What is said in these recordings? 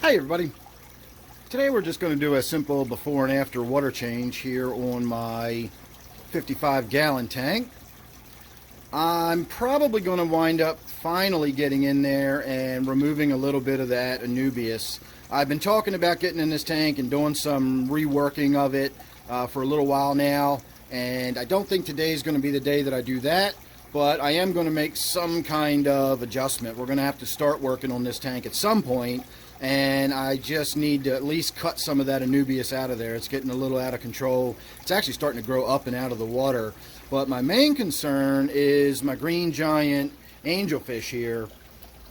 Hi everybody. Today we're just going to do a simple before and after water change here on my 55-gallon tank. I'm probably going to wind up finally getting in there and removing a little bit of that Anubias. I've been talking about getting in this tank and doing some reworking of it for a little while now, and I don't think today is going to be the day that I do that, but I am going to make some kind of adjustment. We're going to have to start working on this tank at some point, and I just need to at least cut some of that Anubias out of there. It's getting a little out of control. It's actually starting to grow up and out of the water. But my main concern is my green giant angelfish here.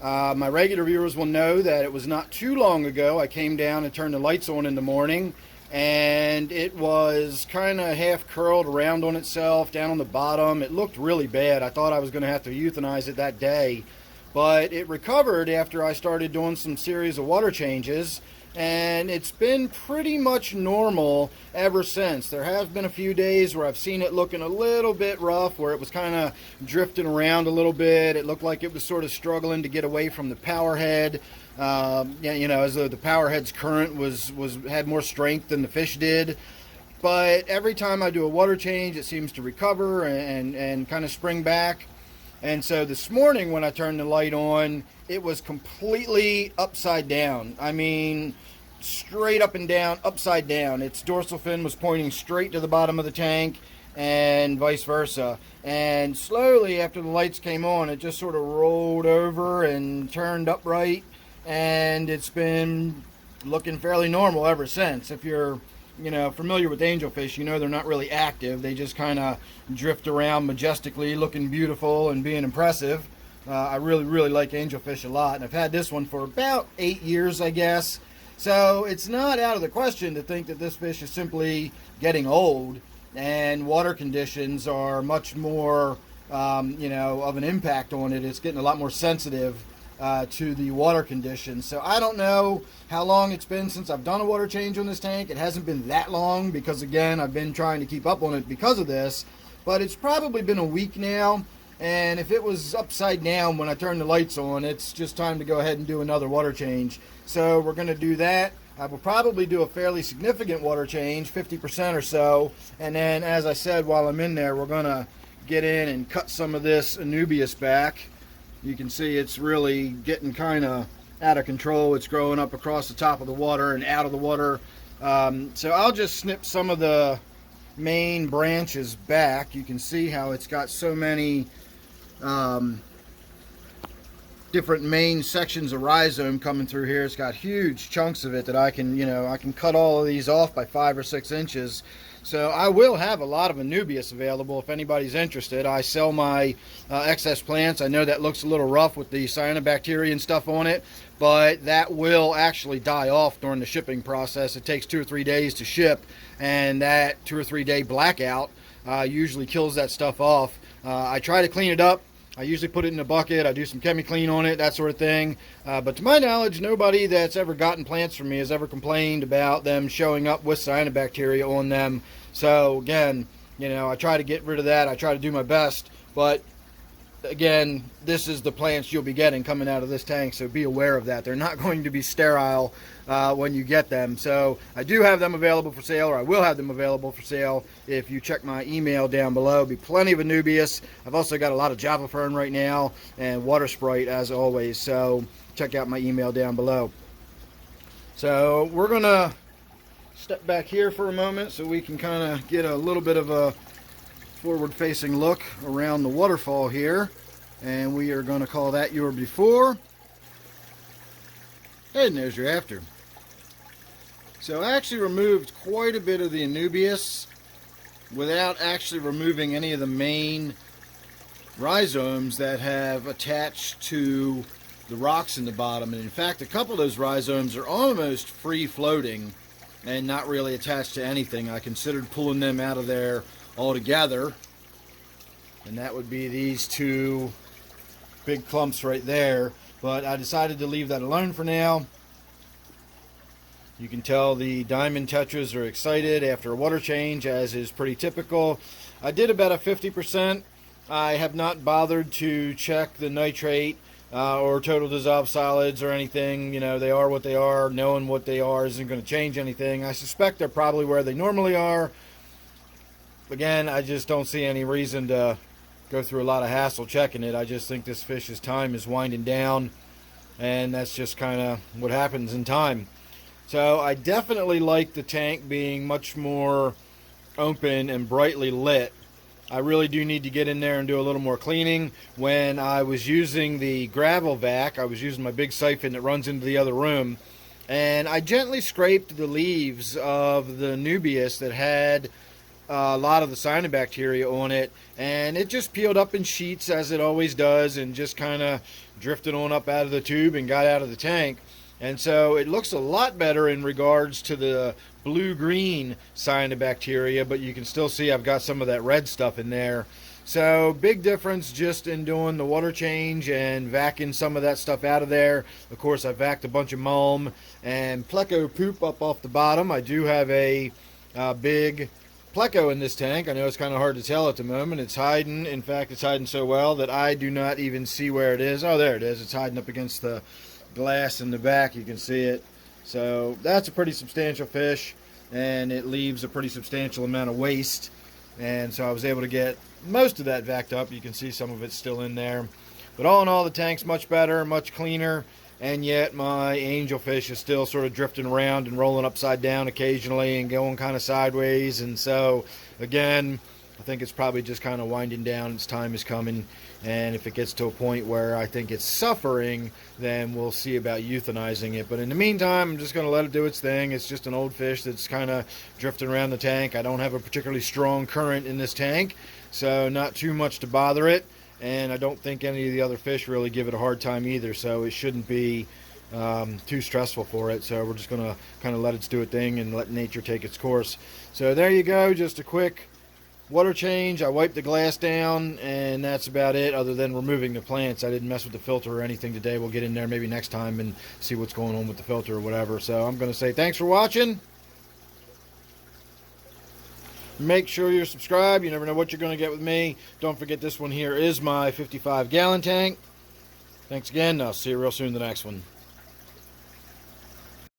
My regular viewers will know that it was not too long ago I came down and turned the lights on in the morning, and it was kind of half curled around on itself down on the bottom. It looked really bad. I thought I was going to have to euthanize it that day. But it recovered after I started doing some series of water changes, and it's been pretty much normal ever since. There have been a few days where I've seen it looking a little bit rough, where it was kind of drifting around a little bit. It looked like it was sort of struggling to get away from the power head, as though the power head's current had more strength than the fish did. But every time I do a water change, it seems to recover and kind of spring back. And so this morning when I turned the light on, it was completely upside down. I mean, straight up and down, upside down. Its dorsal fin was pointing straight to the bottom of the tank and vice versa. And slowly after the lights came on, it just sort of rolled over and turned upright. And it's been looking fairly normal ever since. If you're familiar with angelfish, they're not really active. They just kind of drift around majestically, looking beautiful and being impressive. I really like angelfish a lot, and I've had this one for about 8 years, I guess. So it's not out of the question to think that this fish is simply getting old, and water conditions are much more, of an impact on it. It's getting a lot more sensitive to the water conditions. So I don't know how long it's been since I've done a water change on this tank. It hasn't been that long because, again, I've been trying to keep up on it because of this, but it's probably been a week now. And if it was upside down when I turned the lights on, it's just time to go ahead and do another water change. So we're going to do that. I will probably do a fairly significant water change, 50% or so, and then, as I said, while I'm in there, we're going to get in and cut some of this Anubias back. You can see it's really getting kind of out of control. It's growing up across the top of the water and out of the water. So I'll just snip some of the main branches back. You can see how it's got so many different main sections of rhizome coming through here. It's got huge chunks of it that I can cut all of these off by 5 or 6 inches. So I will have a lot of Anubias available if anybody's interested. I sell my excess plants. I know that looks a little rough with the cyanobacteria and stuff on it, but that will actually die off during the shipping process. It takes 2 or 3 days to ship, and that 2 or 3 day blackout usually kills that stuff off. I try to clean it up. I usually put it in a bucket. I do some chemi-clean on it, that sort of thing. But to my knowledge, nobody that's ever gotten plants from me has ever complained about them showing up with cyanobacteria on them. So again, I try to get rid of that. I try to do my best. But again, this is the plants you'll be getting coming out of this tank, so be aware of that. They're not going to be sterile when you get them. So I do have them available for sale, or I will have them available for sale if you check my email down below. There'll be plenty of Anubias. I've also got a lot of Java Fern right now and Water Sprite as always, so check out my email down below. So we're going to step back here for a moment so we can kind of get a little bit of a forward-facing look around the waterfall here, and we are going to call that your before, and there's your after. So I actually removed quite a bit of the Anubias without actually removing any of the main rhizomes that have attached to the rocks in the bottom. And in fact, a couple of those rhizomes are almost free floating and not really attached to anything. I considered pulling them out of there altogether, and that would be these 2 big clumps right there, but I decided to leave that alone for now. You can tell the diamond tetras are excited after a water change, as is pretty typical. I did about a 50%. I have not bothered to check the nitrate or total dissolved solids or anything. You know, they are what they are. Knowing what they are isn't going to change anything. I suspect they're probably where they normally are. Again, I just don't see any reason to go through a lot of hassle checking it. I just think this fish's time is winding down, and that's just kind of what happens in time. So I definitely like the tank being much more open and brightly lit. I really do need to get in there and do a little more cleaning. When I was using the gravel vac, I was using my big siphon that runs into the other room, and I gently scraped the leaves of the Anubias that had a lot of the cyanobacteria on it, and it just peeled up in sheets as it always does, and just kind of drifted on up out of the tube and got out of the tank. And so it looks a lot better in regards to the blue-green cyanobacteria, but you can still see I've got some of that red stuff in there. So big difference just in doing the water change and vacuuming some of that stuff out of there. Of course, I vacuumed a bunch of mulm and pleco poop up off the bottom. I do have a big pleco in this tank. I know it's kind of hard to tell at the moment. It's hiding. In fact, it's hiding so well that I do not even see where it is. Oh, there it is. It's hiding up against the glass in the back. You can see it. So that's a pretty substantial fish, and it leaves a pretty substantial amount of waste. And so I was able to get most of that vacuumed up. You can see some of it's still in there. But all in all, the tank's much better, much cleaner, and yet my angelfish is still sort of drifting around and rolling upside down occasionally and going kind of sideways. And so, again, I think it's probably just kind of winding down. Its time is coming. And if it gets to a point where I think it's suffering, then we'll see about euthanizing it. But in the meantime, I'm just going to let it do its thing. It's just an old fish that's kind of drifting around the tank. I don't have a particularly strong current in this tank, so not too much to bother it. And I don't think any of the other fish really give it a hard time either, so it shouldn't be too stressful for it. So we're just going to kind of let it do its thing and let nature take its course. So there you go, just a quick water change. I wiped the glass down, and that's about it, other than removing the plants. I didn't mess with the filter or anything today. We'll get in there maybe next time and see what's going on with the filter or whatever. So I'm going to say thanks for watching. Make sure you're subscribed. You never know what you're going to get with me. Don't forget, this one here is my 55-gallon tank. Thanks again. I'll see you real soon in the next one.